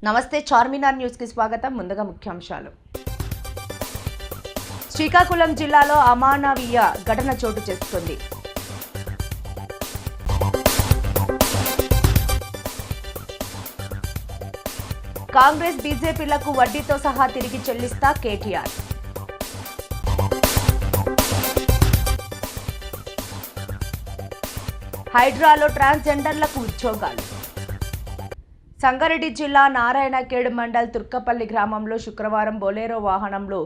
నమస్తే చార్మినార్ న్యూస్ కి స్వాగతం. ముందుగా ముఖ్యాంశాలు. శ్రీకాకుళం జిల్లాలో అమానవీయ ఘటన చోటు చేసుకుంది. కాంగ్రెస్ బీజేపీలకు వడ్డీతో సహా తిరిగి చెల్లిస్తా కేటీఆర్. హైడ్రాలో ట్రాన్స్జెండర్లకు ఉద్యోగాలు. సంగారెడ్డి జిల్లా నారాయణఖేడ్ మండల్ తుర్కపల్లి గ్రామంలో శుక్రవారం బొలెరో వాహనంలో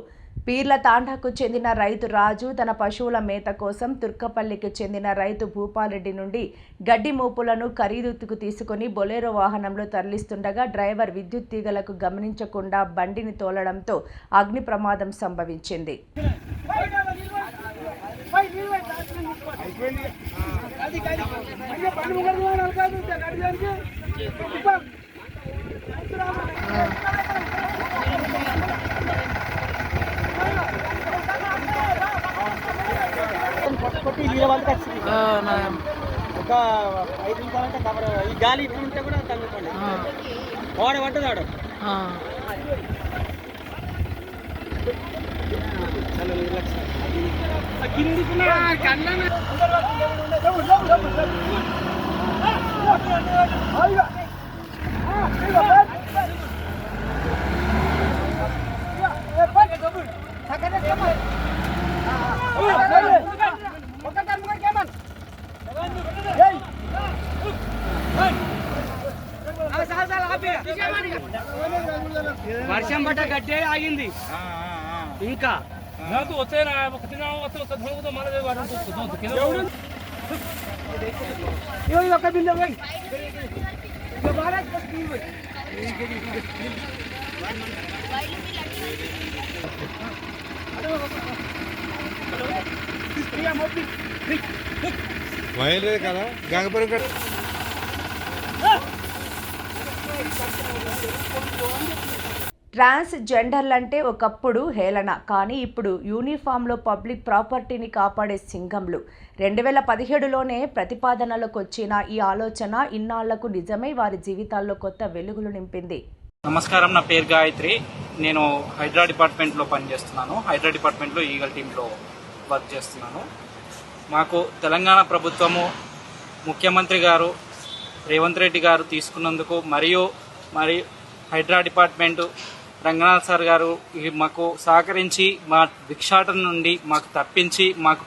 పీర్ల తాండాకు చెందిన రైతు రాజు తన పశువుల మేత కోసం తుర్కపల్లికి చెందిన రైతు భూపాలరెడ్డి నుండి గడ్డి మోపులను ఖరీదుకు తీసుకుని బొలెరో వాహనంలో తరలిస్తుండగా డ్రైవర్ విద్యుత్ తీగలకు గమనించకుండా బండిని తోలడంతో అగ్ని ప్రమాదం సంభవించింది. ఒక 5 నిమిషాలంటే కవర్ ఈ గాలి ఇట్లా ఉంటే కూడా తగ్గుతుంది. ఓడ పట్టదు ఆడ వర్షం పడ్డ గడ్డే ఆగింది. ఇంకా వచ్చే ఒక బిల్లు వైరే కదా గంగపురం కదా. ట్రాన్స్జెండర్లంటే ఒకప్పుడు హేళన, కానీ ఇప్పుడు యూనిఫామ్లో పబ్లిక్ ప్రాపర్టీని కాపాడే సింగంలు. 2017లోనే ప్రతిపాదనలకు వచ్చిన ఈ ఆలోచన ఇన్నాళ్లకు నిజమై వారి జీవితాల్లో కొత్త వెలుగులు నింపింది. నమస్కారం, నా పేరు గాయత్రి. నేను హైడ్రా డిపార్ట్మెంట్లో పనిచేస్తున్నాను. హైడ్రా డిపార్ట్మెంట్లో ఈగల్ టీంలో వర్క్ చేస్తున్నాను. మాకు తెలంగాణ ప్రభుత్వము ముఖ్యమంత్రి గారు రేవంత్ రెడ్డి గారు తీసుకున్నందుకు మరియు హైడ్రా డిపార్ట్మెంటు రంగనాథ్ సార్ గారు మాకు సహకరించి మా భిక్షాటన నుండి మాకు తప్పించి మాకు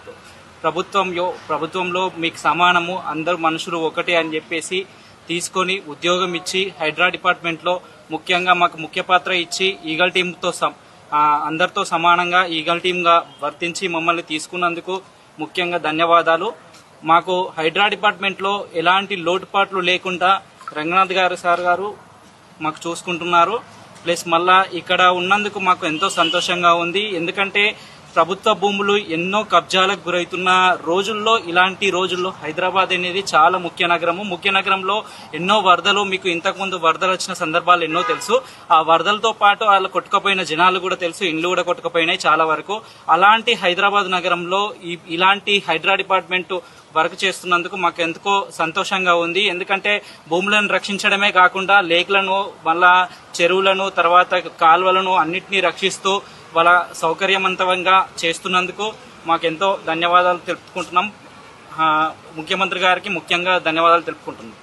ప్రభుత్వంలో మీకు సమానము, అందరు మనుషులు ఒకటే అని చెప్పేసి తీసుకొని ఉద్యోగం ఇచ్చి హైడ్రా డిపార్ట్మెంట్లో ముఖ్యంగా మాకు ముఖ్య పాత్ర ఇచ్చి ఈగల్ టీంతో అందరితో సమానంగా ఈగల్ టీంగా వర్తించి మమ్మల్ని తీసుకున్నందుకు ముఖ్యంగా ధన్యవాదాలు. మాకు హైడ్రా డిపార్ట్మెంట్లో ఎలాంటి లోటుపాట్లు లేకుండా రంగనాథ్ సార్ గారు మాకు చూసుకుంటున్నారు. ప్లస్ మళ్ళా ఇక్కడ ఉన్నందుకు మాకు ఎంతో సంతోషంగా ఉంది. ఎందుకంటే ప్రభుత్వ భూములు ఎన్నో కబ్జాలకు గురవుతున్న రోజుల్లో, ఇలాంటి రోజుల్లో హైదరాబాద్ అనేది చాలా ముఖ్య నగరము. ముఖ్య నగరంలో ఎన్నో వరదలు, మీకు ఇంతకుముందు వరదలు వచ్చిన సందర్భాలు ఎన్నో తెలుసు. ఆ వరదలతో పాటు వాళ్ళ కొట్టుకుపోయిన జనాలు కూడా తెలుసు, ఇండ్లు కూడా కొట్టుకుపోయినాయి చాలా వరకు. అలాంటి హైదరాబాద్ నగరంలో ఇలాంటి హైడ్రా డిపార్ట్మెంట్ వర్క్ చేస్తున్నందుకు మాకు ఎంతో సంతోషంగా ఉంది. ఎందుకంటే భూములను రక్షించడమే కాకుండా లేక్లను, మళ్ళా చెరువులను, తర్వాత కాలువలను అన్నిటినీ రక్షిస్తూ వాళ్ళ సౌకర్యవంతంగా చేస్తున్నందుకు మాకెంతో ధన్యవాదాలు తెలుపుకుంటున్నాం. ముఖ్యమంత్రి గారికి ముఖ్యంగా ధన్యవాదాలు తెలుపుకుంటున్నాం.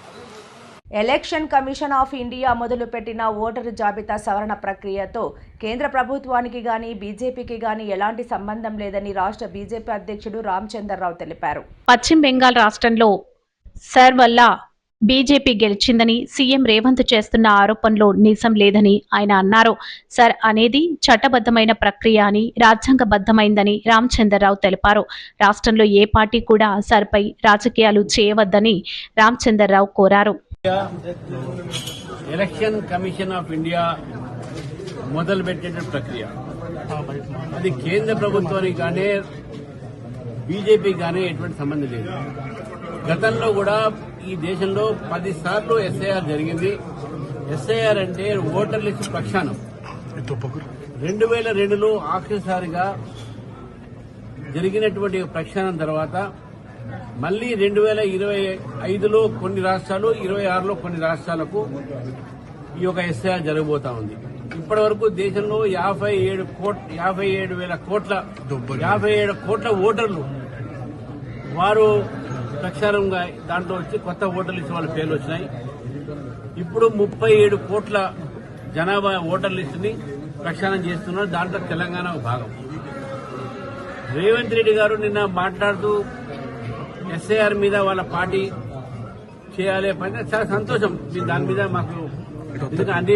ఎలక్షన్ కమిషన్ ఆఫ్ ఇండియా మొదలుపెట్టిన ఓటరు జాబితా సవరణ ప్రక్రియతో కేంద్ర ప్రభుత్వానికి గానీ బీజేపీకి గానీ ఎలాంటి సంబంధం లేదని రాష్ట్ర బీజేపీ అధ్యక్షుడు రామచంద్రరావు తెలిపారు. పశ్చిమ బెంగాల్ రాష్ట్రంలో సర్ వల్ల బీజేపీ గెలిచిందని సీఎం రేవంత్ చేస్తున్న ఆరోపణలో నిజం లేదని ఆయన అన్నారు. సర్ అనేది చట్టబద్ధమైన ప్రక్రియ అని, రాజ్యాంగబద్ధమైందని రామచంద్రరావు తెలిపారు. రాష్ట్రంలో ఏ పార్టీ కూడా సర్పై రాజకీయాలు చేయవద్దని రామచంద్రరావు కోరారు. ఎలక్షన్ కమిషన్ ఆఫ్ ఇండియా మొదలుపెట్టిన ప్రక్రియ అది కేంద్ర ప్రభుత్వానికి కానీ బీజేపీకి కానీ ఎటువంటి సంబంధం లేదు. గతంలో కూడా ఈ దేశంలో 10 సార్లు ఎస్ఐఆర్ జరిగింది. ఎస్ఐఆర్ అంటే ఓటర్ లిస్టు ప్రక్షాళన. 2002లో ఆఖరిసారిగా జరిగినటువంటి ప్రక్షాళన తర్వాత మళ్లీ 2025లో కొన్ని రాష్ట్రాలు, 26లో కొన్ని రాష్ట్రాలకు ఈ యొక్క ఎస్ఐఆర్ జరగబోతా ఉంది. ఇప్పటి వరకు దేశంలో 57 కోట్ల ఓటర్లు వారు ప్రక్షాళంగా దాంట్లో వచ్చి కొత్త ఓటర్లు ఇచ్చిన వాళ్ళ పేర్లు వచ్చినాయి. ఇప్పుడు 37 కోట్ల జనాభా ఓటర్ లిస్టుని ప్రక్షాళన చేస్తున్నారు. దాంట్లో తెలంగాణ ఒక భాగం. రేవంత్ రెడ్డి గారు నిన్న మాట్లాడుతూ ఎస్ఐఆర్ మీద వాళ్ళ పార్టీ చేయాలి పని చాలా సంతోషం. దాని మీద మాకు అన్ని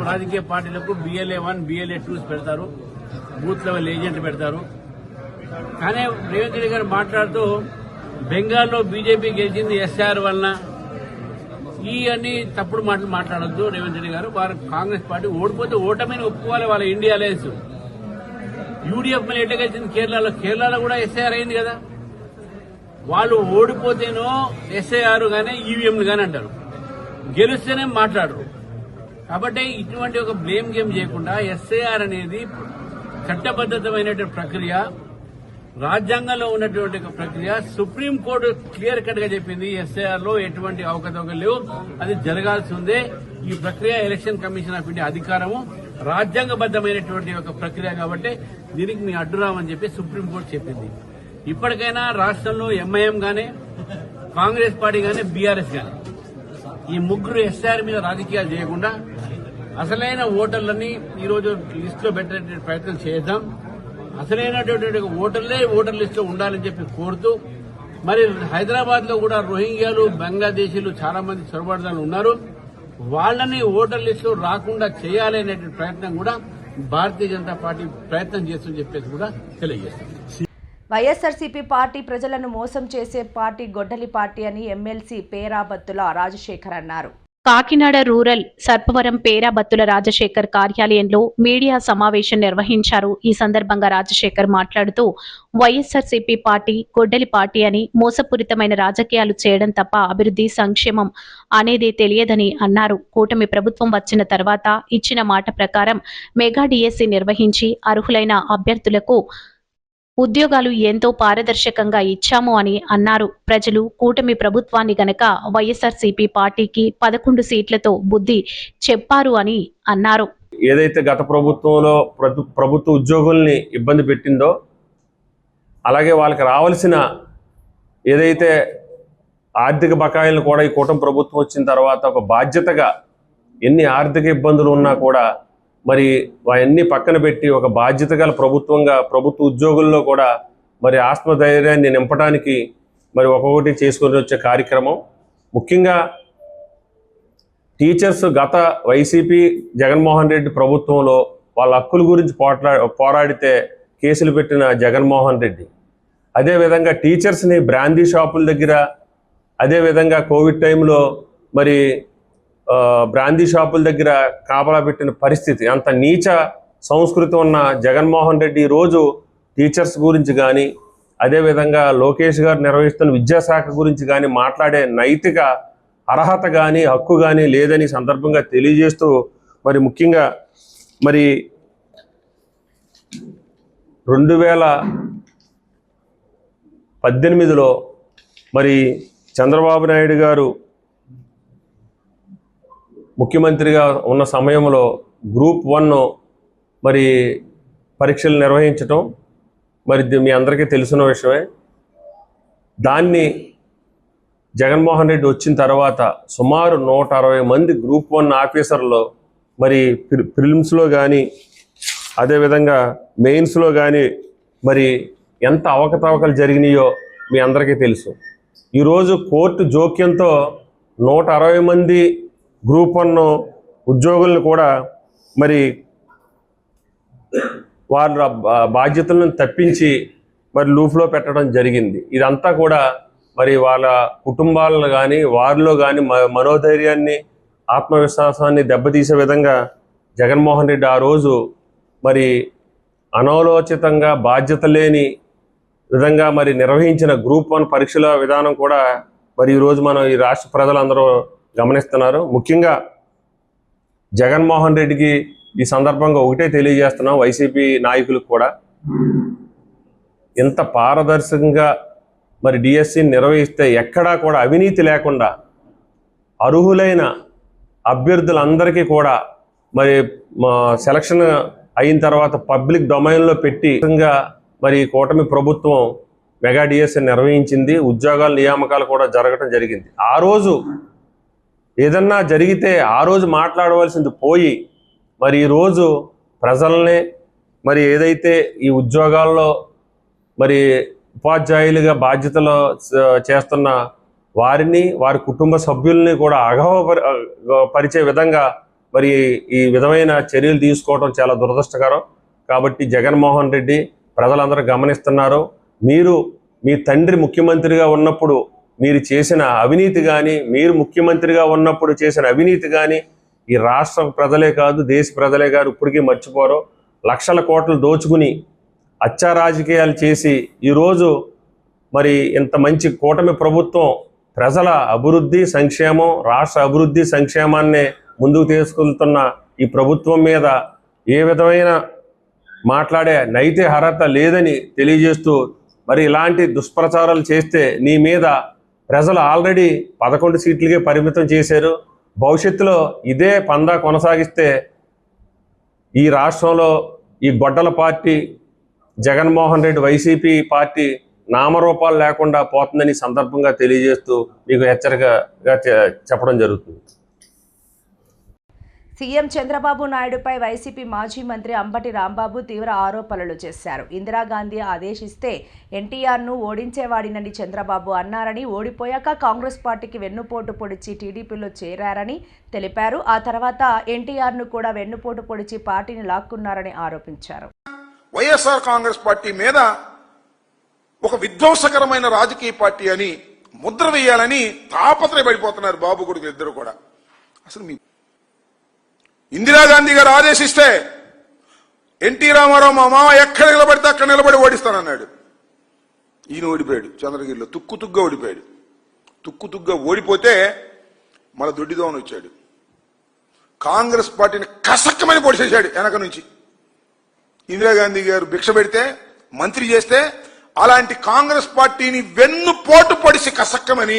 రాజకీయ పార్టీలకు BLA1, BLA2 పెడతారు, బూత్ లెవెల్ ఏజెంట్ పెడతారు. కానీ రేవంత్ రెడ్డి గారు మాట్లాడుతూ బెంగాల్లో బీజేపీ గెలిచింది ఎస్ఐఆర్ వలన, ఈ అన్ని తప్పుడు మాటలు మాట్లాడొద్దు రేవంత్ రెడ్డి గారు. వారు కాంగ్రెస్ పార్టీ ఓడిపోతే ఓటమిని ఒప్పుకోవాలి. వాళ్ళ ఇండియా అలయన్స్ యూడీఎఫ్ మళ్ళీ ఎట్లా గెలిచింది కేరళలో కూడా ఎస్ఐఆర్ అయింది కదా. వాళ్ళు ఓడిపోతేనో ఎస్ఐఆర్ గానే ఈవీఎంలు గానీ అంటారు, గెలిస్తేనే మాట్లాడరు. కాబట్టి ఇటువంటి ఒక బ్లేమ్ గేమ్ చేయకుండా ఎస్ఐఆర్ అనేది చట్టబద్దతమైనటువంటి ప్రక్రియ, రాజ్యాంగంలో ఉన్నటువంటి ఒక ప్రక్రియ. సుప్రీంకోర్టు క్లియర్ కట్ గా చెప్పింది ఎస్ఐఆర్ లో ఎటువంటి అవకతవకలు లేవు, అది జరగాల్సి ఉందే. ఈ ప్రక్రియ ఎలక్షన్ కమిషన్ ఆఫ్ ఇండియా అధికారము రాజ్యాంగబద్దమైనటువంటి ఒక ప్రక్రియ కాబట్టి దీనికి మీ అడ్డురామని చెప్పి సుప్రీంకోర్టు చెప్పింది. ఇప్పటికైనా రాష్ట్రంలో ఎంఐఎం గానే, కాంగ్రెస్ పార్టీ గానే, బీఆర్ఎస్ గానే ఈ ముగ్గురు ఎస్ఐఆర్ మీద రాజకీయాలు చేయకుండా అసలైన ఓటర్లని ఈ రోజు లిస్టులో పెట్టే ప్రయత్నం చేద్దాం. అసలైనటువంటి ఓటర్లే ఓటర్ లిస్టులో ఉండాలని చెప్పి కోరుతూ, మరి హైదరాబాద్ లో కూడా రోహింగ్యాలు, బంగ్లాదేశీలు చాలా మంది చొరబాటుదారులు ఉన్నారు. వాళ్ళని ఓటర్ లిస్టులో రాకుండా చేయాలి అనేటువంటి ప్రయత్నం కూడా భారతీయ జనతా పార్టీ ప్రయత్నం చేస్తుందని చెప్పేసి కూడా తెలియజేస్తుంది. వైఎస్ఆర్సీపీ పార్టీ ప్రజలను మోసం చేసే పార్టీ గొడ్డలి పార్టీ అని ఎమ్మెల్సీ పేరాబత్తుల రాజశేఖర్ అన్నారు. కాకినాడ రూరల్ సర్పవరం పేరాబత్తుల రాజశేఖర్ కార్యాలయంలో మీడియా సమావేశం నిర్వహించారు. ఈ సందర్భంగా రాజశేఖర్ మాట్లాడుతూ వైఎస్ఆర్సీపీ పార్టీ గొడ్డలి పార్టీ అని, మోసపూరితమైన రాజకీయాలు చేయడం తప్ప అభివృద్ధి సంక్షేమం అనేది తెలియదని అన్నారు. కూటమి ప్రభుత్వం వచ్చిన తర్వాత ఇచ్చిన మాట ప్రకారం మెగా డిఎస్సి నిర్వహించి అర్హులైన అభ్యర్థులకు ఉద్యోగాలు ఎంతో పారదర్శకంగా ఇచ్చాము అని అన్నారు. ప్రజలు కూటమి ప్రభుత్వాన్ని గనక వైఎస్ఆర్సీపీ పార్టీకి 11 సీట్లతో బుద్ధి చెప్పారు అని అన్నారు. ఏదైతే గత ప్రభుత్వంలో ప్రభుత్వ ఉద్యోగుల్ని ఇబ్బంది పెట్టిందో, అలాగే వాళ్ళకి రావాల్సిన ఏదైతే ఆర్థిక బకాయిలను కూడా ఈ కూటమి ప్రభుత్వం వచ్చిన తర్వాత ఒక బాధ్యతగా, ఎన్ని ఆర్థిక ఇబ్బందులు ఉన్నా కూడా మరి అవన్నీ పక్కన పెట్టి ఒక బాధ్యత గల ప్రభుత్వంగా ప్రభుత్వ ఉద్యోగుల్లో కూడా మరి ఆత్మధైర్యాన్ని నింపడానికి మరి ఒక్కొక్కటి చేసుకొని వచ్చే కార్యక్రమం. ముఖ్యంగా టీచర్స్ గత వైసీపీ జగన్మోహన్ రెడ్డి ప్రభుత్వంలో వాళ్ళ హక్కుల గురించి పోరాడితే కేసులు పెట్టిన జగన్మోహన్ రెడ్డి, అదేవిధంగా టీచర్స్ని బ్రాందీ షాపుల దగ్గర, అదేవిధంగా కోవిడ్ టైంలో మరి బ్రాందీ షాపుల దగ్గర కాపలా పెట్టిన పరిస్థితి, అంత నీచ సంస్కృతి ఉన్న జగన్మోహన్ రెడ్డి ఈరోజు టీచర్స్ గురించి కానీ, అదేవిధంగా లోకేష్ గారు నిర్వహిస్తున్న విద్యాశాఖ గురించి కానీ మాట్లాడే నైతిక అర్హత కానీ హక్కు కానీ లేదని సందర్భంగా తెలియజేస్తూ, మరి ముఖ్యంగా మరి 2018లో మరి చంద్రబాబు నాయుడు గారు ముఖ్యమంత్రిగా ఉన్న సమయంలో గ్రూప్ 1 మరి పరీక్షలు నిర్వహించటం మరి మీ అందరికీ తెలిసిన విషయమే. దాన్ని జగన్మోహన్ రెడ్డి వచ్చిన తర్వాత సుమారు 160 మంది గ్రూప్ 1 ఆఫీసర్లు మరి ప్రిలిమ్స్లో కానీ, అదేవిధంగా మెయిన్స్లో కానీ మరి ఎంత అవకతవకలు జరిగినాయో మీ అందరికీ తెలుసు. ఈరోజు కోర్టు జోక్యంతో 160 మంది గ్రూప్ 1 ఉద్యోగులను కూడా మరి వాళ్ళ బాధ్యతలను తప్పించి మరి లూఫ్లో పెట్టడం జరిగింది. ఇదంతా కూడా మరి వాళ్ళ కుటుంబాలను కానీ వారిలో కానీ మనోధైర్యాన్ని, ఆత్మవిశ్వాసాన్ని దెబ్బతీసే విధంగా జగన్మోహన్ రెడ్డి ఆ రోజు మరి అనాలోచితంగా బాధ్యత లేని విధంగా మరి నిర్వహించిన గ్రూప్ 1 పరీక్షల విధానం కూడా మరి ఈరోజు మనం ఈ రాష్ట్ర ప్రజలందరూ గమనిస్తున్నారు. ముఖ్యంగా జగన్మోహన్ రెడ్డికి ఈ సందర్భంగా ఒకటే తెలియజేస్తున్నాం, వైసీపీ నాయకులకు కూడా, ఇంత పారదర్శకంగా మరి డిఎస్సిని నిర్వహిస్తే ఎక్కడా కూడా అవినీతి లేకుండా అర్హులైన అభ్యర్థులందరికీ కూడా మరి సెలక్షన్ అయిన తర్వాత పబ్లిక్ డొమైన్లో పెట్టి మరి కూటమి ప్రభుత్వం మెగా డిఎస్సి నిర్వహించింది. ఉద్యోగాల నియామకాలు కూడా జరగటం జరిగింది. ఆ రోజు ఏదన్నా జరిగితే ఆ రోజు మాట్లాడవలసింది పోయి మరి ఈరోజు ప్రజల్ని మరి ఏదైతే ఈ ఉద్యోగాల్లో మరి ఉపాధ్యాయులుగా బాధ్యతలు చేస్తున్న వారిని వారి కుటుంబ సభ్యుల్ని కూడా అగౌరవపరిచే విధంగా మరి ఈ విధమైన చర్యలు తీసుకోవడం చాలా దురదృష్టకరం. కాబట్టి జగన్మోహన్ రెడ్డి ప్రజలందరూ గమనిస్తున్నారు. మీరు మీ తండ్రి ముఖ్యమంత్రిగా ఉన్నప్పుడు మీరు చేసిన అవినీతి కానీ, మీరు ముఖ్యమంత్రిగా ఉన్నప్పుడు చేసిన అవినీతి కానీ ఈ రాష్ట్ర ప్రజలే కాదు, దేశ ప్రజలే కాదు ఇప్పటికీ మర్చిపోరు. లక్షల కోట్లు దోచుకుని హత్యా రాజకీయాలు చేసి ఈరోజు మరి ఇంత మంచి కూటమి ప్రభుత్వం ప్రజల అభివృద్ధి సంక్షేమం, రాష్ట్ర అభివృద్ధి సంక్షేమాన్నే ముందుకు తీసుకెళ్తున్న ఈ ప్రభుత్వం మీద ఏ విధమైన మాట్లాడే నైతిక అర్హత లేదని తెలియజేస్తూ మరి ఇలాంటి దుష్ప్రచారాలు చేస్తే నీ మీద ప్రజలు ఆల్రెడీ 11 సీట్లకే పరిమితం చేశారు. భవిష్యత్తులో ఇదే పందా కొనసాగిస్తే ఈ రాష్ట్రంలో ఈ గొడ్డల party Jaganmohan Reddy YCP party నామరూపాలు లేకుండా పోతుందని సందర్భంగా తెలియజేస్తూ మీకు హెచ్చరికగా చెప్పడం జరుగుతుంది. సీఎం చంద్రబాబు నాయుడుపై వైసీపీ మాజీ మంత్రి అంబటి రాంబాబు తీవ్ర ఆరోపణలు చేశారు. ఇందిరాగాంధీ ఆదేశిస్తే ఎన్టీఆర్ను ఓడించేవాడినని చంద్రబాబు అన్నారని, ఓడిపోయాక కాంగ్రెస్ పార్టీకి వెన్నుపోటు పొడిచి టీడీపీలో చేరారని తెలిపారు. ఆ తర్వాత ఎన్టీఆర్ను కూడా వెన్నుపోటు పొడిచి పార్టీని లాక్కున్నారని ఆరోపించారు. వైఎస్ఆర్ కాంగ్రెస్ పార్టీ మీద ఒక విధ్వంసకరమైన రాజకీయ పార్టీ అని ముద్ర వేయాలని తాపత్రయపడిపోతున్నారు బాబు కొడుకు ఇద్దరు కూడా. అసలు మీ ఇందిరాగాంధీ గారు ఆదేశిస్తే ఎన్టీ రామారావు మా మామ ఎక్కడ నిలబడితే అక్కడ నిలబడి ఓడిస్తానన్నాడు. ఈయన ఓడిపోయాడు. చంద్రగిరిలో తుక్కుతుగ్గా ఓడిపోయాడు. తుక్కుతుగ్గా ఓడిపోతే మన దొడ్డిదోమని వచ్చాడు. కాంగ్రెస్ పార్టీని కసక్కమని పొడిచేశాడు వెనక నుంచి. ఇందిరాగాంధీ గారు భిక్ష పెడితే మంత్రి చేస్తే అలాంటి కాంగ్రెస్ పార్టీని వెన్నుపోటు పొడిసి కసక్కమని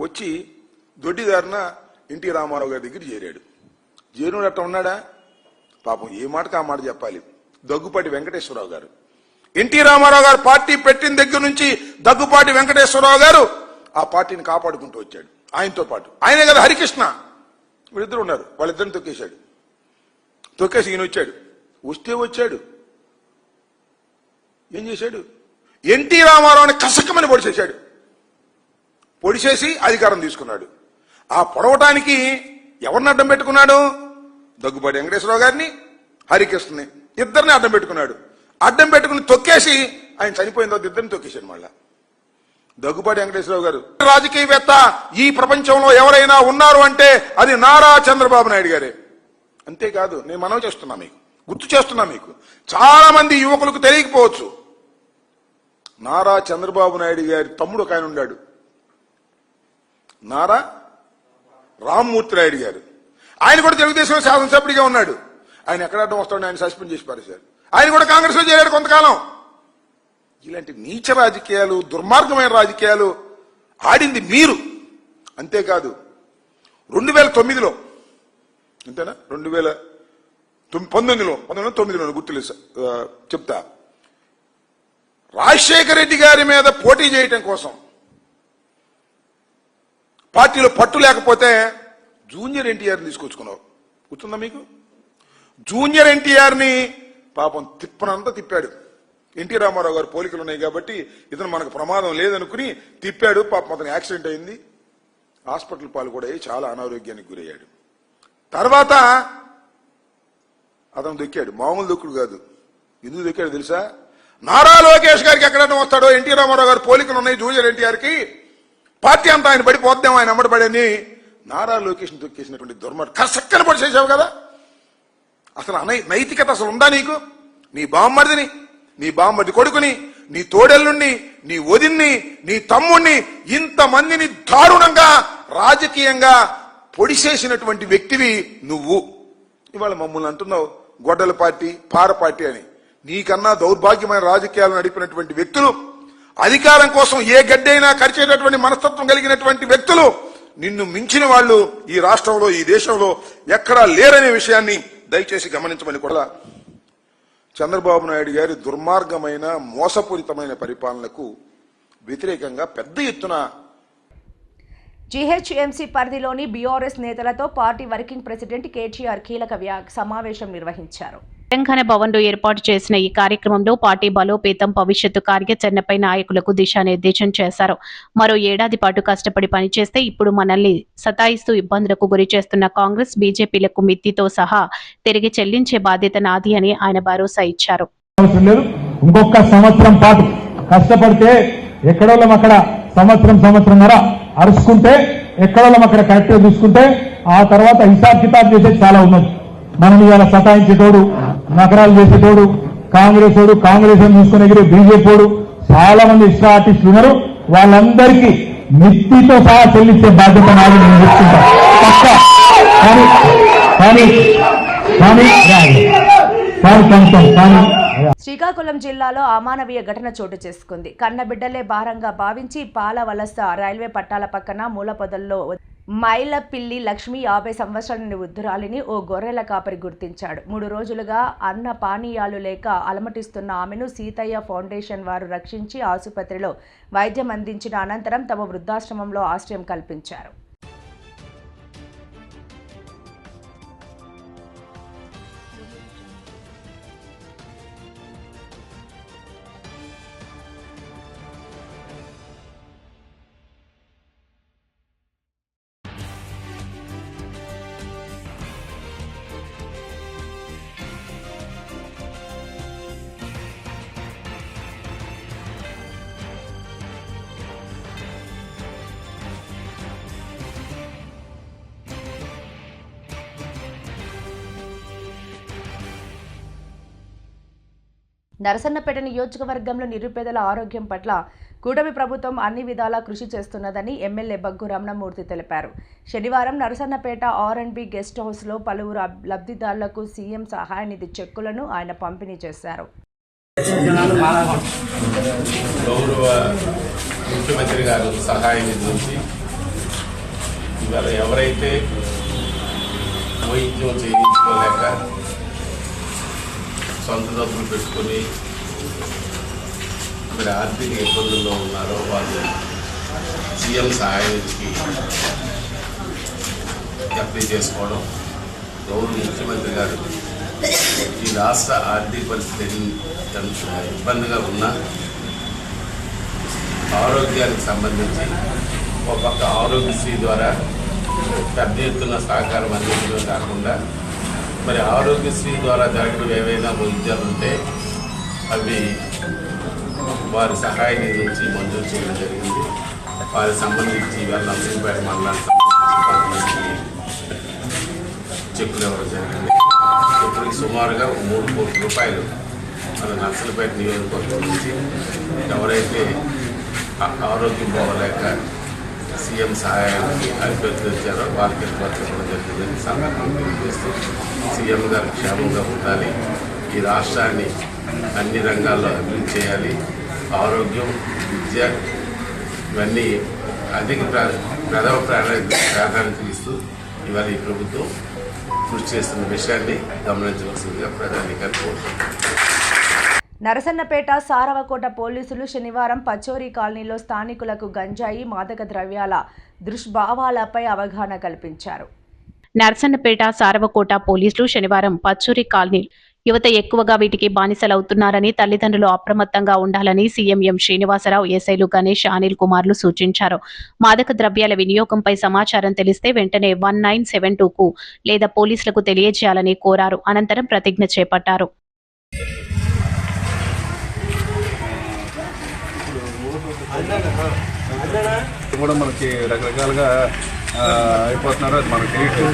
వచ్చి దొడ్డిదారిన ఎన్టీ రామారావు గారి దగ్గర చేరాడు. జేనుడు అట్ట ఉన్నాడా? పాపం ఏ మాటకు ఆ మాట చెప్పాలి. దగ్గుపాటి వెంకటేశ్వరరావు గారు, ఎన్టీ రామారావు గారు పార్టీ పెట్టిన దగ్గర నుంచి దగ్గుపాటి వెంకటేశ్వరరావు గారు ఆ పార్టీని కాపాడుకుంటూ వచ్చాడు. ఆయనతో పాటు ఆయనే కదా హరికృష్ణ, వీళ్ళిద్దరు ఉన్నారు. వాళ్ళిద్దరిని తొక్కేశాడు. తొక్కేసి ఈయన వచ్చాడు. వస్తే వచ్చాడు ఏం చేశాడు? ఎన్టీ రామారావుని కసక్కమని పొడిచేశాడు. పొడిచేసి అధికారం తీసుకున్నాడు. ఆ పొడవటానికి ఎవరిని అడ్డం పెట్టుకున్నాడు? దగ్గుబాటి వెంకటేశ్వరరావు గారిని, హరికృష్ణని, ఇద్దరిని అడ్డం పెట్టుకున్నాడు. అడ్డం పెట్టుకుని తొక్కేసి ఆయన చనిపోయిన తర్వాత ఇద్దరిని తొక్కేశాడు. మళ్ళా దగ్గుబాటి వెంకటేశ్వరరావు గారు రాజకీయవేత్త ఈ ప్రపంచంలో ఎవరైనా ఉన్నారు అంటే అది నారా చంద్రబాబు నాయుడు గారే. అంతేకాదు, నేను మనవి చేస్తున్నా, మీకు గుర్తు చేస్తున్నా, మీకు చాలా మంది యువకులకు తెలియకపోవచ్చు, నారా చంద్రబాబు నాయుడు గారి తమ్ముడు ఒక ఆయన ఉన్నాడు, నారా రామ్మూర్తి నాయుడు గారు. ఆయన కూడా తెలుగుదేశంలో శాసనసభ్యుడిగా ఉన్నాడు. ఆయన ఎక్కడ అడ్డం వస్తాడని ఆయన సస్పెండ్ చేసి పారేశారు. ఆయన కూడా కాంగ్రెస్ లో చేరాడు కొంతకాలం. ఇలాంటి నీచ రాజకీయాలు, దుర్మార్గమైన రాజకీయాలు ఆడింది మీరు. అంతేకాదు 2009లో అంతేనా 2019లో గుర్తులేదు చెప్తా, రాజశేఖర రెడ్డి గారి మీద పోటీ చేయటం కోసం పార్టీలో పట్టు లేకపోతే జూనియర్ ఎన్టీఆర్ని తీసుకొచ్చుకున్నావు. గుర్తుందా మీకు? జూనియర్ ఎన్టీఆర్ని పాపం తిప్పనంతా తిప్పాడు. ఎన్టీ రామారావు గారు పోలికలు ఉన్నాయి కాబట్టి ఇతను మనకు ప్రమాదం లేదనుకుని తిప్పాడు. పాపం అతను యాక్సిడెంట్ అయింది, హాస్పిటల్ పాలు కూడా అయ్యి చాలా అనారోగ్యానికి గురయ్యాడు. తర్వాత అతను దొక్కాడు. మామూలు దొక్కుడు కాదు. ఎందుకు దొక్కాడు తెలుసా? నారా లోకేష్ గారికి ఎక్కడన్నా వస్తాడో, ఎన్టీ రామారావు గారు పోలికలు ఉన్నాయి జూనియర్ ఎన్టీఆర్కి, పార్టీ అంతా ఆయన పడిపోద్దాం, ఆయన అమ్మడిపడని నారా లోకేష్ తొక్కేసినటువంటి దుర్మార్గం కసక్కన పడిచేసావు కదా. అసలు నైతికత అసలు ఉందా నీకు? నీ బామ్మర్దిని, నీ బామ్మర్ది కొడుకుని, నీ తోడెల్లుణ్ణి, నీ వదిన్ని, నీ తమ్ముణ్ణి, ఇంతమందిని దారుణంగా రాజకీయంగా పొడిసేసినటువంటి వ్యక్తివి నువ్వు. ఇవాళ మమ్మల్ని అంటున్నావు గొడ్డల పార్టీ, పార పార్టీ అని. నీకన్నా దౌర్భాగ్యమైన రాజకీయాలు నడిపినటువంటి వ్యక్తులు, అధికారం కోసం ఏ గడ్డైనా ఖర్చేటటువంటి మనస్తత్వం కలిగినటువంటి వ్యక్తులు నిన్ను మించిన వాళ్ళు ఈ రాష్ట్రంలో ఈ దేశంలో ఎక్కడా లేరనే విషయాన్ని దయచేసి గమనించమని కూడా చంద్రబాబు నాయుడు గారి దుర్మార్గమైన మోసపూరితమైన పరిపాలనకు వ్యతిరేకంగా పెద్ద ఎత్తున జీహెచ్ఎంసీ పరిధిలోని బీఆర్ఎస్ నేతలతో పార్టీ వర్కింగ్ ప్రెసిడెంట్ కేటీఆర్ కీలక సమావేశం నిర్వహించారు. తెలంగాణ భవన్లో ఏర్పాటు చేసిన ఈ కార్యక్రమంలో పార్టీ బలోపేతం భవిష్యత్తు కార్యాచరణపై నాయకులకు దిశానిర్దేశం చేశారు. మరో ఏడాది పాటు కష్టపడి పనిచేస్తే ఇప్పుడు మనల్ని సతాయిస్తూ ఇబ్బందులకు గురి చేస్తున్న కాంగ్రెస్ బీజేపీలకు మిత్తితో సహా తిరిగి చెల్లించే బాధ్యత నాది అని ఆయన భరోసా ఇచ్చారు. ఇంకొక సంవత్సరం పాటు కష్టపడితే ఎక్కడోళ్ళం అక్కడ సంవత్సరంన్నర అరుచుకుంటే ఎక్కడోళ్ళం అక్కడ కరెక్ట్గా చూసుకుంటే ఆ తర్వాత హిసాబ్ కితాబ్ చేసేది చాలా ఉన్నది. మనం ఇవాళ సతాయించేటోడు నగరాలు చేసేటోడు కాంగ్రెస్ అని చూసుకుని ఎగిరే బీజేపీ చాలా మంది ఎక్స్ట్రా ఆర్టిస్టులు ఉన్నారు. వాళ్ళందరికీ మిత్తితో సహా చెల్లించే బాధ్యత నాది నేను చెప్తుంటా పక్క. కానీ శ్రీకాకుళం జిల్లాలో అమానవీయ ఘటన చోటు చేసుకుంది. కన్నబిడ్డలే భారంగా భావించి పాల వలస రైల్వే పట్టాల పక్కన మూలపొదల్లో మైలపిల్లి లక్ష్మి 50 సంవత్సరాల వృద్ధురాలిని ఓ గొర్రెల కాపరి గుర్తించాడు. 3 రోజులుగా అన్న పానీయాలు లేక అలమటిస్తున్న ఆమెను సీతయ్య ఫౌండేషన్ వారు రక్షించి ఆసుపత్రిలో వైద్యం అందించిన అనంతరం తమ వృద్ధాశ్రమంలో ఆశ్రయం కల్పించారు. నరసన్నపేట నియోజకవర్గంలో నిరుపేదల ఆరోగ్యం పట్ల కూటమి ప్రభుత్వం అన్ని విధాలా కృషి చేస్తున్నదని ఎమ్మెల్యే బగ్గు రమణమూర్తి తెలిపారు. శనివారం నరసన్నపేట R&B గెస్ట్ హౌస్లో పలువురు లబ్ధిదారులకు సీఎం సహాయ నిధి చెక్కులను ఆయన పంపిణీ చేశారు. గౌరవ ముఖ్యమంత్రి గారు సహాయ నిధి నుంచి ఇవాళ ఎవరైతే వైద్యం చేయించుకోలేక సొంత డబ్బులు పెట్టుకొని మరి ఆర్థిక ఇబ్బందుల్లో ఉన్నారో వాళ్ళు సీఎం సహాయ నిధికి అప్లై చేసుకోవడం, గౌరవ ముఖ్యమంత్రి గారు ఈ రాష్ట్ర ఆర్థిక పరిస్థితి ఇబ్బందిగా ఉన్నా ఆరోగ్యానికి సంబంధించి ఒక పక్క ఆరోగ్యశ్రీ ద్వారా పెద్ద ఎత్తున సహకారం అందించడం కాకుండా మరి ఆరోగ్యశ్రీ ద్వారా జరగడం ఏవైనా వైద్యాలు ఉంటే అవి వారి సహాయ నిధి నుంచి మంజూరు చేయడం జరిగింది. వారికి సంబంధించి ఇవాళ నర్సింపేట మండలానికి సంబంధించి చెక్కులు ఇవ్వడం జరిగింది. ఇప్పటికి సుమారుగా 3 కోట్ల రూపాయలు మన నర్సంపేట నియోజకవర్గం నుంచి ఎవరైతే ఆరోగ్యం బాగోలేక సీఎం సహాయానికి అభ్యర్థించారో వారికి ఇవ్వడం జరిగిందని సందర్భంగా తెలియజేస్తూ సీఎం గారు క్షేమంగా ఉండాలి, ఈ రాష్ట్రాన్ని అన్ని రంగాల్లో అభివృద్ధి చేయాలి, ఆరోగ్యం విద్య ఇవన్నీ అధిక ప్రథమ ప్రాధాన్యత ఇస్తూ ఇవాళ ఈ ప్రభుత్వం కృషి చేస్తున్న విషయాన్ని గమనించవలసిందిగా ప్రధానిగా కోరుతున్నాను. నరసన్నపేట సారవకోట పోలీసులు శనివారం పచోరీ కాలనీలో స్థానికులకు గంజాయి మాదక ద్రవ్యాల దుష్భావాలపై అవగాహన కల్పించారు. నరసన్నపేట సారవకోట పోలీసులు శనివారం పచ్చూరి కాలనీ యువత ఎక్కువగా వీటికి బానిసలవుతున్నారని, తల్లిదండ్రులు అప్రమత్తంగా ఉండాలని సీఎం ఎం శ్రీనివాసరావు, ఎస్ఐలు గణేష్, అనిల్ కుమార్లు సూచించారు. మాదక ద్రవ్యాల వినియోగంపై సమాచారం తెలిస్తే వెంటనే 1972కు లేదా పోలీసులకు తెలియజేయాలని కోరారు. అనంతరం ప్రతిజ్ఞ చేపట్టారు. కూడా మనకి రకరకాలుగా అయిపోతున్నారు, అది మనకు తెలియదు.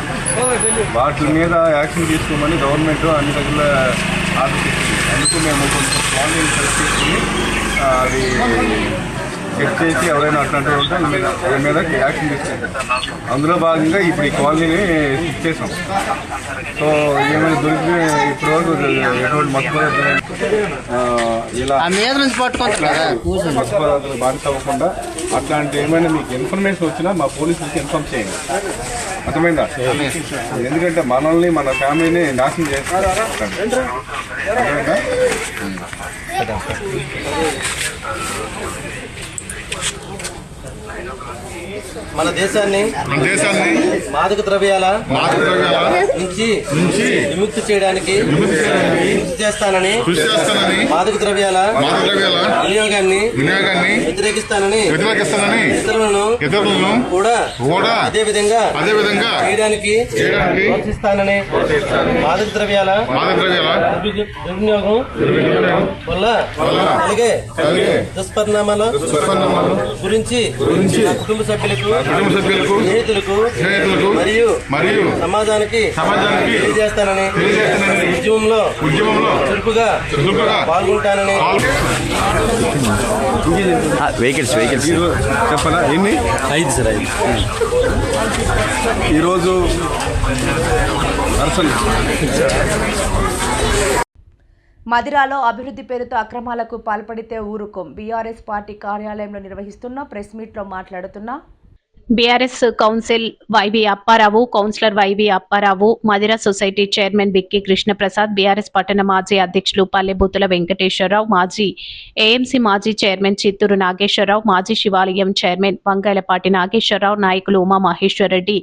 వాటి మీద యాక్షన్ తీసుకోమని గవర్నమెంట్ అన్ని దగ్గర ఆర్డర్ ఇస్తుంది. అందుకు మేము కొంచెం కాలనీలు సెలెక్ట్ చేసుకుని అది చెక్ చేసి ఎవరైనా అట్లాంటి ఉంటే దాని మీద యాక్షన్ తీసుకుంటాం. అందులో భాగంగా ఇప్పుడు ఈ కాలనీని చెక్ చేసాం. సో ఏమైనా దొరికి ఇప్పటివరకు ఎటువంటి మత్తు పదార్థాలు ఇలా మత్తు పదార్థాలు బానిస అవ్వకుండా అట్లాంటి ఏమైనా మీకు ఇన్ఫర్మేషన్ వచ్చినా మా పోలీసులకి ఇన్ఫార్మ్ చేయండి. అర్థమైందా? ఎందుకంటే మనల్ని మన ఫ్యామిలీని నాశనం చేస్తారు. అర్థమైందా? మన దేశాన్ని మాదక ద్రవ్యాల నుంచి విముక్తి చేయడానికి కృషి చేస్తానని, మాదక ద్రవ్యాల వినియోగాన్ని వ్యతిరేకిస్తానని ఇతరులను కూడా అదే విధంగా చేయడానికి ప్రోత్సహిస్తానని, మాదక ద్రవ్యాల దుర్వినియోగం వల్ల కలిగే దుష్పరిణామాల గురించి కుటుంబ సభ్యులకు, స్నేహితులకు మరియు సమాజానికి తెలియజేస్తానని, ఉద్యమంలో చురుకుగా పాల్గొంటానని. వెహికల్స్ చెప్పనా? ఎన్ని? 5 సార్. 5 ఈరోజు మదిరాలో అభివృద్ధి పేరుతో అక్రమాలకు పాల్పడితే ఊరుకోం. బీఆర్ఎస్ పార్టీ కార్యాలయంలో నిర్వహిస్తున్న ప్రెస్ మీట్లో మాట్లాడుతున్న BRS council YV Apparao, councillor YV Apparao, Madhira society chairman Bikki Krishnaprasad, BRS పట్టణ మాజీ అధ్యక్షులు పల్లెబూతుల వెంకటేశ్వరరావు, మాజీ ఏఎంసీ మాజీ చైర్మన్ చిత్తూరు నాగేశ్వరరావు, మాజీ శివాలయం చైర్మన్ వంగాయలపాటి నాగేశ్వరరావు, నాయకులు ఉమామహేశ్వరరెడ్డి,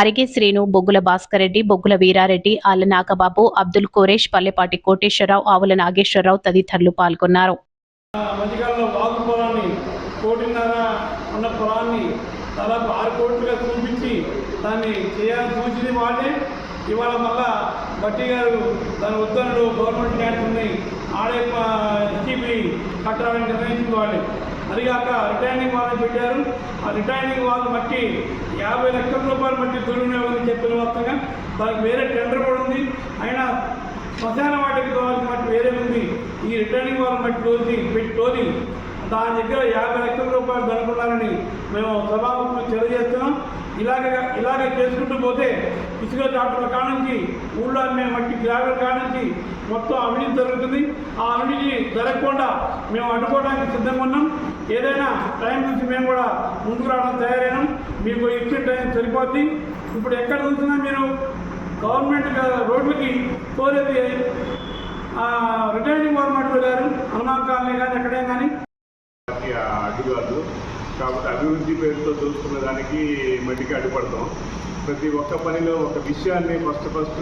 అరిగే శ్రీను, బొగ్గుల భాస్కర్ రెడ్డి, బొగ్గుల వీరారెడ్డి, ఆళ్ల నాగబాబు, అబ్దుల్ కోరేష్, పల్లెపాటి కోటేశ్వరరావు, ఆవుల నాగేశ్వరరావు తదితరులు పాల్గొన్నారు. దాదాపు 6 కోట్లుగా చూపించి దాన్ని చేయాలని చూసింది వాళ్ళే. ఇవాళ మళ్ళా బట్టి గారు దాని ఉత్తర్వులు గవర్నమెంట్ ల్యాండ్స్ ఉన్నాయి, ఆడే ఎస్టీపీ కట్టాలని నిర్ణయించింది వాళ్ళే. అదిగాక రిటైనింగ్ వాళ్ళని పెట్టారు. ఆ రిటైనింగ్ వాళ్ళు మట్టి 50 లక్షల రూపాయలు మట్టి దుర్వినియోగం చెప్పిన మొత్తంగా దానికి వేరే టెండర్ కూడా ఉంది. అయినా శ్మశాన వాటికి తోవాల్సిన మట్టి వేరే ఉంది. ఈ రిటైనింగ్ వాళ్ళ మట్టి తోలి దాని దగ్గర 50 లక్షల రూపాయలు దొరుకున్నారని మేము సభాముఖంగా తెలియజేస్తున్నాం. ఇలాగే చేసుకుంటూ పోతే ఇసుక చాటుల కానుంచి ఊళ్ళో మేము మట్టి గ్రావెల్ కానుంచి మొత్తం అవినీతి జరుగుతుంది. ఆ అవినీతి జరగకుండా మేము అడ్డుకోవడానికి సిద్ధంగా ఉన్నాం. ఏదైనా టైం నుంచి మేము కూడా ముందుకు రావడం తయారైనాం. మీకు ఇచ్చిన టైం సరిపోద్ది. ఇప్పుడు ఎక్కడ చూసినా మీరు గవర్నమెంట్ రోడ్లకి కోరేది రిటైనింగ్ గవర్నమెంట్ వెళ్ళారు, హనుమాన్ కాలనీ కానీ ఎక్కడైనా కానీ అడ్డుకాదు. కాబట్టి అభివృద్ధి పేరుతో చూసుకున్న దానికి మట్టికి అడ్డుపడతాం. ప్రతి ఒక్క పనిలో ఒక విషయాన్ని ఫస్ట్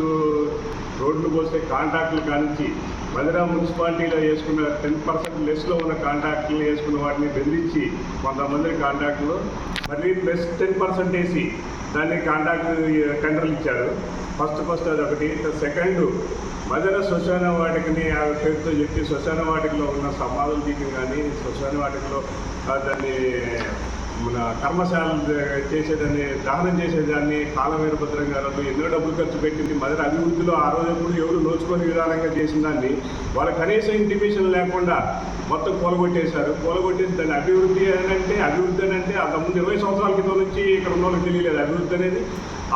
రోడ్లు పోసే కాంట్రాక్టులు కానించి మదిరా మున్సిపాలిటీలో వేసుకున్న 10% లెస్లో ఉన్న కాంట్రాక్టులు వేసుకున్న వాటిని బెదిరించి కొంతమంది కాంట్రాక్టులు మళ్ళీ ప్లస్ 10% వేసి దాన్ని కాంట్రాక్ట్ టెండర్లు ఇచ్చారు. ఫస్ట్ అదొకటి. సెకండ్, మదిర శ్మశాన వాటికని ఆ పేరుతో చెప్పి శ్మశాన వాటికలో ఉన్న సమాధులు తీయడం కానీ, శ్మశాన వాటికలో దాన్ని మన కర్మశాలలు చేసేదాన్ని, దహనం చేసేదాన్ని కాలవీరభద్రం గారు ఎన్నో డబ్బులు ఖర్చు పెట్టింది. మదిర అభివృద్ధిలో ఆ రోజు ఎప్పుడు ఎవరు నోచుకొని విధానంగా చేసిన దాన్ని వాళ్ళ కనీసం ఇంటిమేషన్ లేకుండా మొత్తం కూలగొట్టేశారు. కూలగొట్టేసి దాన్ని అభివృద్ధి అని అంటే అంతకుముందు 20 సంవత్సరాల క్రితం నుంచి ఇక్కడ ఉన్న వాళ్ళకి తెలియలేదు అభివృద్ధి అనేది.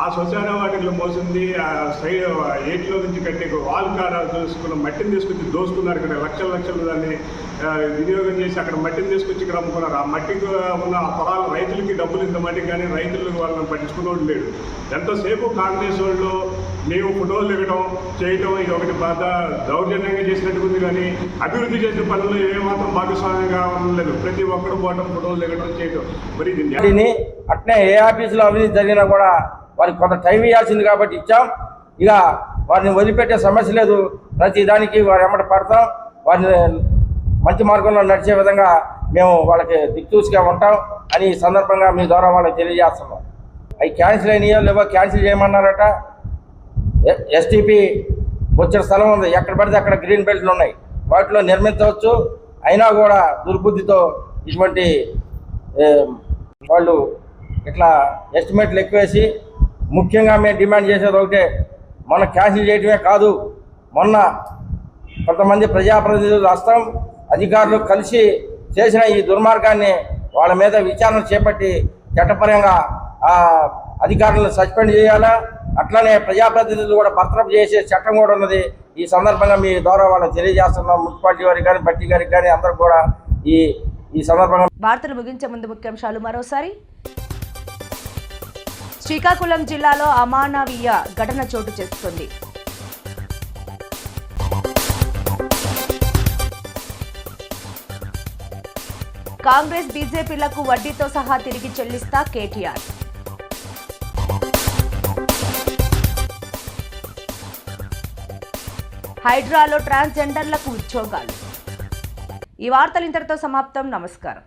ఆ శ్మశాన వాటికలో మోసింది ఆ సైడ్ 8లో నుంచి కట్టే వాల్ కాడ చూసుకున్న మట్టిని తీసుకొచ్చి దోసుకున్నారు. ఇక్కడ లక్షలు దాన్ని వినియోగం చేసి అక్కడ మట్టిని తీసుకొచ్చి ఇక్కడ అమ్ముకున్నారు. ఆ మట్టికి ఉన్న ఆ పొలాలు రైతులకి డబ్బులు ఇంత మట్టికి కానీ రైతులకు వాళ్ళని పట్టించుకునేవాడు లేడు. ఎంతసేపు కాంగ్రెస్ వాళ్ళు మేము ఫోటోలు దిగడం చేయటం ఇది ఒకటి బాధ దౌర్జన్యంగా చేసినట్టు ఉంది. కానీ అభివృద్ధి చేసిన పనులు ఏమాత్రం భాగస్వామ్యంగా ఉండలేదు. ప్రతి ఒక్కరు పోవటం, ఫోటోలు దిగడం చేయటం. మరి ఇది అట్నే ఏ ఆఫీసులో అవినీతి జరిగినా కూడా వారికి కొంత టైం ఇవ్వాల్సింది కాబట్టి ఇచ్చాం. ఇక వారిని వదిలిపెట్టే సమస్య లేదు. ప్రతి దానికి వారు ఎమ్మట పడతాం. వారిని మంచి మార్గంలో నడిచే విధంగా మేము వాళ్ళకి దిక్చూసిగా ఉంటాం అని ఈ సందర్భంగా మీ ద్వారా వాళ్ళకి తెలియజేస్తున్నాం. అవి క్యాన్సిల్ అయినాయో లేవో క్యాన్సిల్ చేయమన్నారట. ఎస్టీపీ వచ్చిన స్థలం ఉంది, ఎక్కడ పడితే అక్కడ గ్రీన్ బెల్ట్లు ఉన్నాయి, వాటిలో నిర్మించవచ్చు. అయినా కూడా దుర్బుద్ధితో ఇటువంటి వాళ్ళు ఇట్లా ఎస్టిమేట్లు ఎక్కువేసి, ముఖ్యంగా మేము డిమాండ్ చేసేది ఒకటే, మొన్న క్యాన్సిల్ చేయటమే కాదు, మొన్న కొంతమంది ప్రజాప్రతినిధులు రాష్ట్రం అధికారులు కలిసి చేసిన ఈ దుర్మార్గాన్ని వాళ్ళ మీద విచారణ చేపట్టి చట్టపరంగా ఆ అధికారులను సస్పెండ్ చేయాలా. అట్లనే ప్రజాప్రతినిధులు కూడా బర్తరఫ్ చేసే చట్టం కూడా ఉన్నది. ఈ సందర్భంగా మీ ద్వారా వాళ్ళని తెలియజేస్తున్నాం. మున్సిపాలిటీ వారికి కానీ, బట్టి గారికి కానీ అందరికి కూడా ఈ ఈ సందర్భంగా వార్తలు ముగించే ముందు ముఖ్యాంశాలు మరోసారి. శ్రీకాకుళం జిల్లాలో అమానవీయ ఘటన చోటు చేసుకుంది. కాంగ్రెస్ బీజేపీలకు వడ్డీతో సహా తిరిగి చెల్లిస్తా కేటీఆర్. హైడ్రాలో ట్రాన్స్జెండర్లకు ఉద్యోగాలు. ఈ వార్తలు ఇంతటితో సమాప్తం. నమస్కారం.